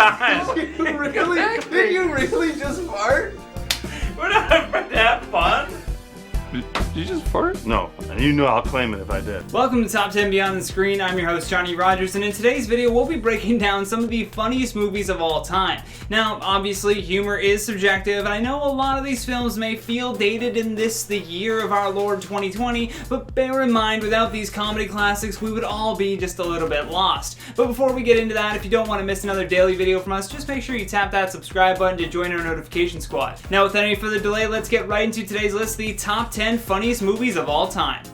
times. Did you really just fart? We're not afraid to have fun. Did you just fart? No, and you know I'll claim it if I did. Welcome to Top 10 Beyond the Screen. I'm your host, Johnny Rogers, and in today's video, we'll be breaking down some of the funniest movies of all time. Now, obviously, humor is subjective, and I know a lot of these films may feel dated in the year of our Lord 2020, but bear in mind, without these comedy classics, we would all be just a little bit lost. But before we get into that, if you don't want to miss another daily video from us, just make sure you tap that subscribe button to join our notification squad. Now, without any further delay, let's get right into today's list, the Top 10 funniest movies of all time.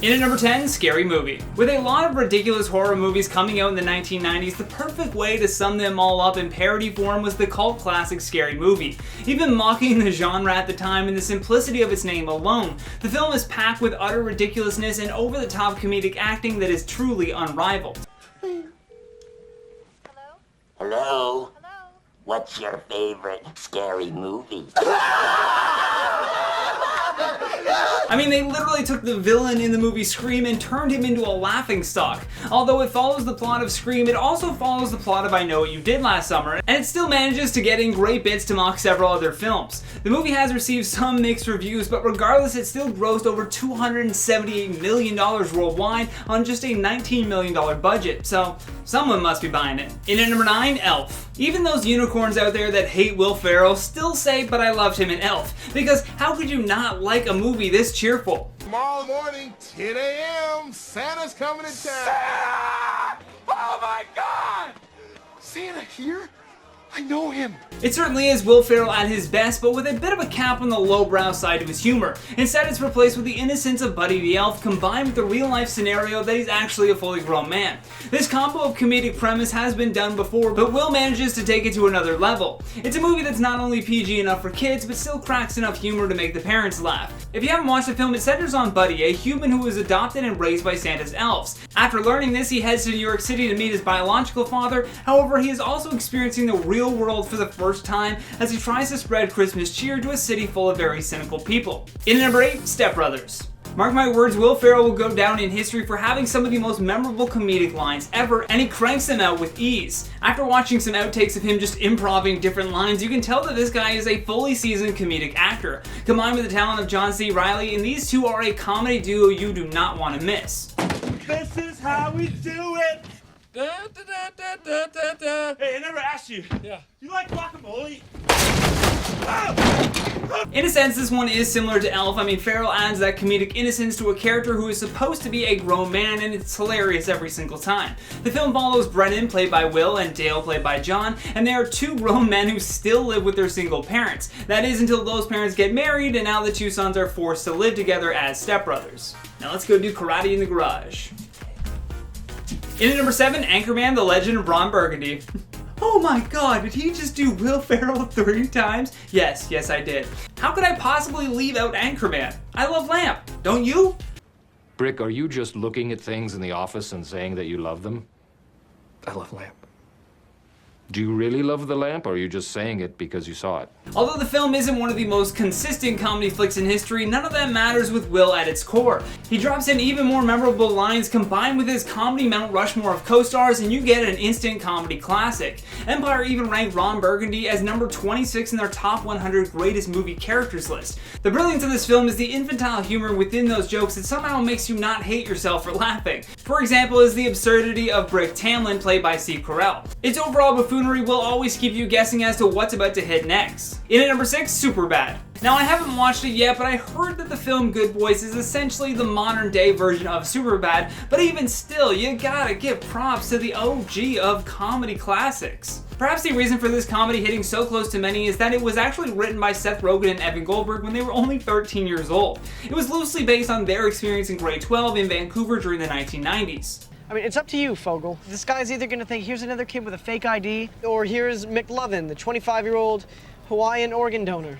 In at number 10, Scary Movie. With a lot of ridiculous horror movies coming out in the 1990s, the perfect way to sum them all up in parody form was the cult classic Scary Movie. Even mocking the genre at the time and the simplicity of its name alone, the film is packed with utter ridiculousness and over-the-top comedic acting that is truly unrivaled. Hello? What's your favorite scary movie? I mean, they literally took the villain in the movie Scream and turned him into a laughingstock. Although it follows the plot of Scream, it also follows the plot of I Know What You Did Last Summer, and it still manages to get in great bits to mock several other films. The movie has received some mixed reviews, but regardless, it still grossed over $278 million worldwide on just a $19 million budget, so someone must be buying it. In at number 9, Elf. Even those unicorns out there that hate Will Ferrell still say, but I loved him in Elf, because how could you not like a movie this cheerful? Tomorrow morning, 10 a.m., Santa's coming to town. Santa! Oh my God! Santa here? I know him. It certainly is Will Ferrell at his best, but with a bit of a cap on the lowbrow side of his humor. Instead, it's replaced with the innocence of Buddy the Elf combined with the real-life scenario that he's actually a fully grown man. This combo of comedic premise has been done before, but Will manages to take it to another level. It's a movie that's not only PG enough for kids, but still cracks enough humor to make the parents laugh. If you haven't watched the film, it centers on Buddy, a human who was adopted and raised by Santa's elves. After learning this, he heads to New York City to meet his biological father. However, he is also experiencing the real world for the first time as he tries to spread Christmas cheer to a city full of very cynical people. In at number 8, Step Brothers. Mark my words, Will Ferrell will go down in history for having some of the most memorable comedic lines ever, and he cranks them out with ease. After watching some outtakes of him just improvising different lines, you can tell that this guy is a fully seasoned comedic actor. Combined with the talent of John C. Reilly, and these two are a comedy duo you do not want to miss. This is how we do it. Hey, I never asked you. Yeah. You like guacamole? In a sense, this one is similar to Elf. I mean, Ferrell adds that comedic innocence to a character who is supposed to be a grown man, and it's hilarious every single time. The film follows Brennan, played by Will, and Dale, played by John, and they are two grown men who still live with their single parents. That is until those parents get married, and now the two sons are forced to live together as stepbrothers. Now let's go do karate in the garage. In at number 7, Anchorman, The Legend of Ron Burgundy. Oh my god, did he just do Will Ferrell 3 times? Yes, I did. How could I possibly leave out Anchorman? I love Lamp, don't you? Brick, are you just looking at things in the office and saying that you love them? I love Lamp. Do you really love the lamp, or are you just saying it because you saw it? Although the film isn't one of the most consistent comedy flicks in history, none of that matters with Will at its core. He drops in even more memorable lines combined with his comedy Mount Rushmore of co-stars, and you get an instant comedy classic. Empire even ranked Ron Burgundy as number 26 in their top 100 greatest movie characters list. The brilliance of this film is the infantile humor within those jokes that somehow makes you not hate yourself for laughing. For example is the absurdity of Brick Tamlin, played by Steve Carell. Its overall buffoonery will always keep you guessing as to what's about to hit next. In at number 6, Superbad. Now, I haven't watched it yet, but I heard that the film Good Boys is essentially the modern day version of Superbad, but even still, you gotta give props to the OG of comedy classics. Perhaps the reason for this comedy hitting so close to many is that it was actually written by Seth Rogen and Evan Goldberg when they were only 13 years old. It was loosely based on their experience in grade 12 in Vancouver during the 1990s. I mean, it's up to you, Fogel. This guy's either gonna think here's another kid with a fake ID, or here's McLovin, the 25-year-old Hawaiian organ donor.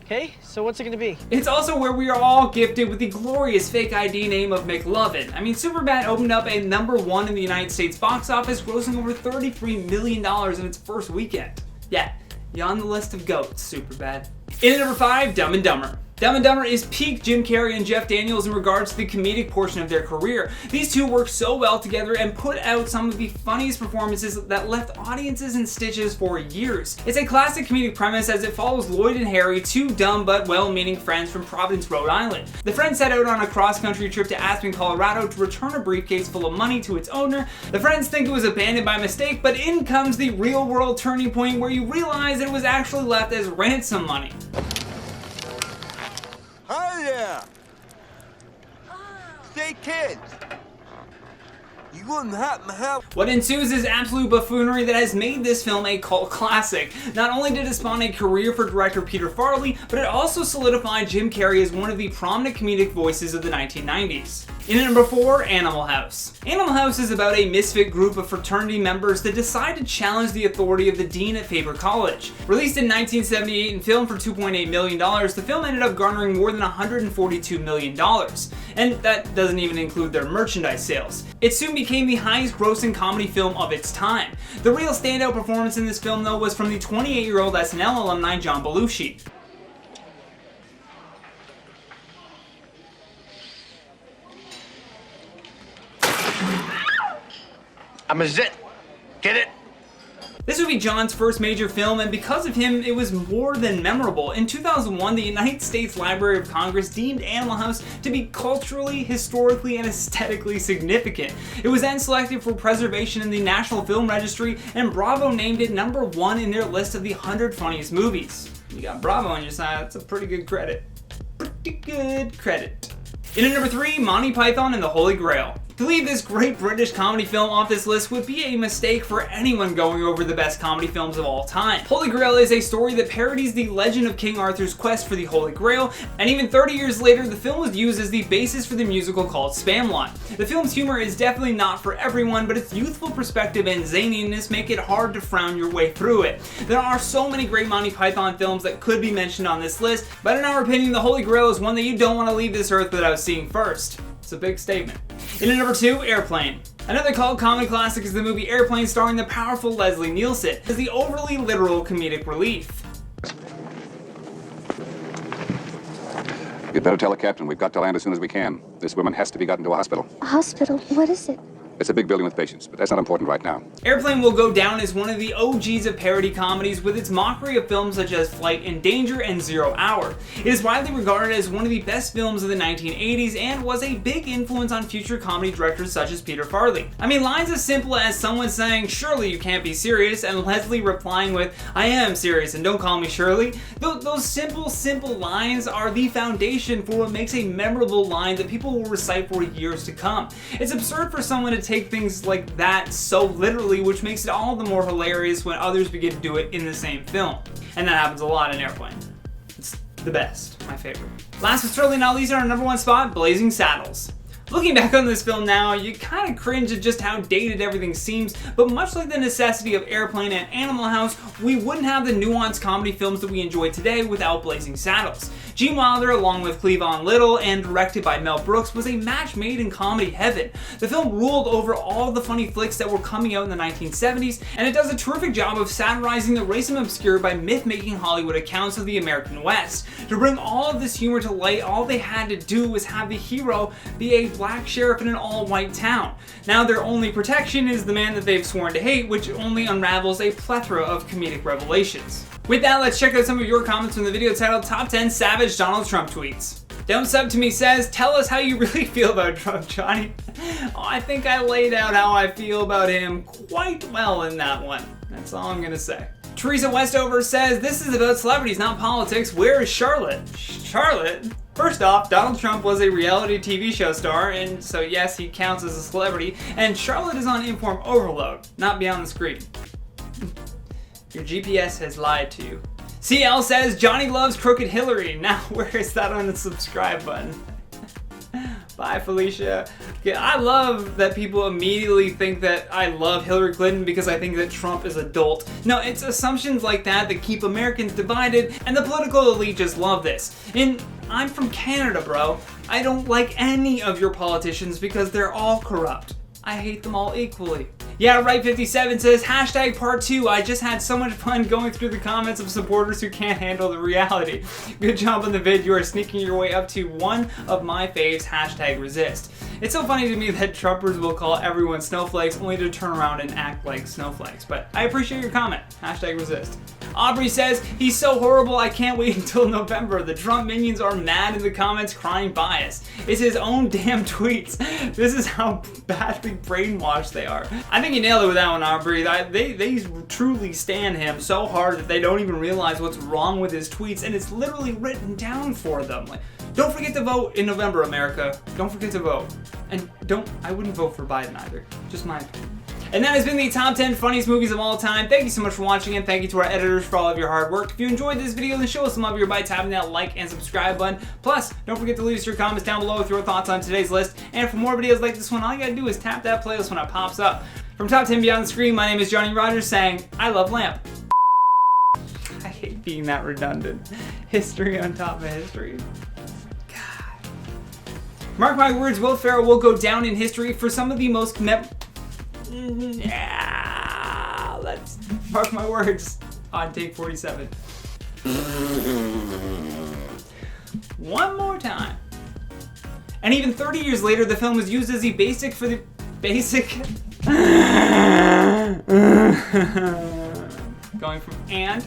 Okay, so what's it gonna be? It's also where we are all gifted with the glorious fake ID name of McLovin. I mean, Superbad opened up a #1 in the United States box office, grossing over $33 million in its first weekend. Yeah, you're on the list of GOATs, Superbad. In at number 5, Dumb and Dumber. Dumb and Dumber is peak Jim Carrey and Jeff Daniels in regards to the comedic portion of their career. These two work so well together and put out some of the funniest performances that left audiences in stitches for years. It's a classic comedic premise as it follows Lloyd and Harry, two dumb but well-meaning friends from Providence, Rhode Island. The friends set out on a cross-country trip to Aspen, Colorado to return a briefcase full of money to its owner. The friends think it was abandoned by mistake, but in comes the real-world turning point where you realize it was actually left as ransom money. Oh yeah! Say kids! You wouldn't happen to have... What ensues is absolute buffoonery that has made this film a cult classic. Not only did it spawn a career for director Peter Farrelly, but it also solidified Jim Carrey as one of the prominent comedic voices of the 1990s. In at number 4, Animal House. Animal House is about a misfit group of fraternity members that decide to challenge the authority of the dean at Faber College. Released in 1978 and filmed for $2.8 million, the film ended up garnering more than $142 million. And that doesn't even include their merchandise sales. It soon became the highest grossing comedy film of its time. The real standout performance in this film, though, was from the 28-year-old SNL alumni John Belushi. I'm a zit. Get it? This would be John's first major film, and because of him, it was more than memorable. In 2001, the United States Library of Congress deemed Animal House to be culturally, historically, and aesthetically significant. It was then selected for preservation in the National Film Registry, and Bravo named it number 1 in their list of the 100 funniest movies. You got Bravo on your side, that's a pretty good credit. Pretty good credit. In at number 3, Monty Python and the Holy Grail. To leave this great British comedy film off this list would be a mistake for anyone going over the best comedy films of all time. Holy Grail is a story that parodies the legend of King Arthur's quest for the Holy Grail, and even 30 years later, the film was used as the basis for the musical called Spamalot. The film's humor is definitely not for everyone, but its youthful perspective and zaniness make it hard to frown your way through it. There are so many great Monty Python films that could be mentioned on this list, but in our opinion, the Holy Grail is one that you don't want to leave this earth without seeing first. It's a big statement. In at number 2, Airplane. Another cult comedy classic is the movie Airplane, starring the powerful Leslie Nielsen as the overly literal comedic relief. You'd better tell the captain we've got to land as soon as we can. This woman has to be gotten to a hospital. A hospital? What is it? It's a big building with patients, but that's not important right now. Airplane will go down as one of the OGs of parody comedies with its mockery of films such as Flight and Danger and 0 Hour. It is widely regarded as one of the best films of the 1980s and was a big influence on future comedy directors such as Peter Farrelly. I mean, lines as simple as someone saying, "Surely you can't be serious," and Leslie replying with, "I am serious and don't call me Shirley." Those simple lines are the foundation for what makes a memorable line that people will recite for years to come. It's absurd for someone to take things like that so literally, which makes it all the more hilarious when others begin to do it in the same film. And that happens a lot in Airplane. It's the best, my favorite. Last but certainly not least, on our number 1 spot, Blazing Saddles. Looking back on this film now, you kind of cringe at just how dated everything seems, but much like the necessity of Airplane and Animal House, we wouldn't have the nuanced comedy films that we enjoy today without Blazing Saddles. Gene Wilder, along with Cleavon Little and directed by Mel Brooks, was a match made in comedy heaven. The film ruled over all the funny flicks that were coming out in the 1970s, and it does a terrific job of satirizing the racism obscured by myth-making Hollywood accounts of the American West. To bring all of this humor to light, all they had to do was have the hero be a black sheriff in an all-white town. Now their only protection is the man that they've sworn to hate, which only unravels a plethora of comedic revelations. With that, let's check out some of your comments from the video titled Top 10 Savage Donald Trump Tweets. Don't Sub to Me says, "Tell us how you really feel about Trump, Johnny." Oh, I think I laid out how I feel about him quite well in that one. That's all I'm gonna say. Teresa Westover says, "This is about celebrities, not politics. Where is Charlotte?" Charlotte? First off, Donald Trump was a reality TV show star, and so yes, he counts as a celebrity, and Charlotte is on inform overload, not beyond the screen. Your GPS has lied to you. CL says, "Johnny loves Crooked Hillary." Now where is that on the subscribe button? Bye, Felicia. Okay, I love that people immediately think that I love Hillary Clinton because I think that Trump is a dolt. No, it's assumptions like that that keep Americans divided, and the political elite just love this. And I'm from Canada, bro. I don't like any of your politicians because they're all corrupt. I hate them all equally. Yeah, right 57 says, hashtag part 2. I just had so much fun going through the comments of supporters who can't handle the reality. Good job on the vid. You are sneaking your way up to one of my faves, hashtag resist. It's so funny to me that Trumpers will call everyone snowflakes only to turn around and act like snowflakes. But I appreciate your comment. Hashtag resist. Aubrey says, he's so horrible I can't wait until November. The Trump minions are mad in the comments crying bias. It's his own damn tweets. This is how badly brainwashed they are. I think you nailed it with that one, Aubrey. They truly stan him so hard that they don't even realize what's wrong with his tweets, and it's literally written down for them. Like, don't forget to vote in November, America. Don't forget to vote. And I wouldn't vote for Biden either. Just my opinion. And that has been the top 10 funniest movies of all time. Thank you so much for watching, and thank you to our editors for all of your hard work. If you enjoyed this video, then show us some love here by tapping that like and subscribe button. Plus, don't forget to leave us your comments down below with your thoughts on today's list. And for more videos like this one, all you gotta do is tap that playlist when it pops up. From Top 10 Beyond the Screen, my name is Johnny Rogers saying, I love lamp. I hate being that redundant. History on top of history. God. Mark my words, Will Ferrell will go down in history for some of the most yeah, let's mark my words on take 47. One more time. And even 30 years later, the film was used as the basic for the basic. Going from and.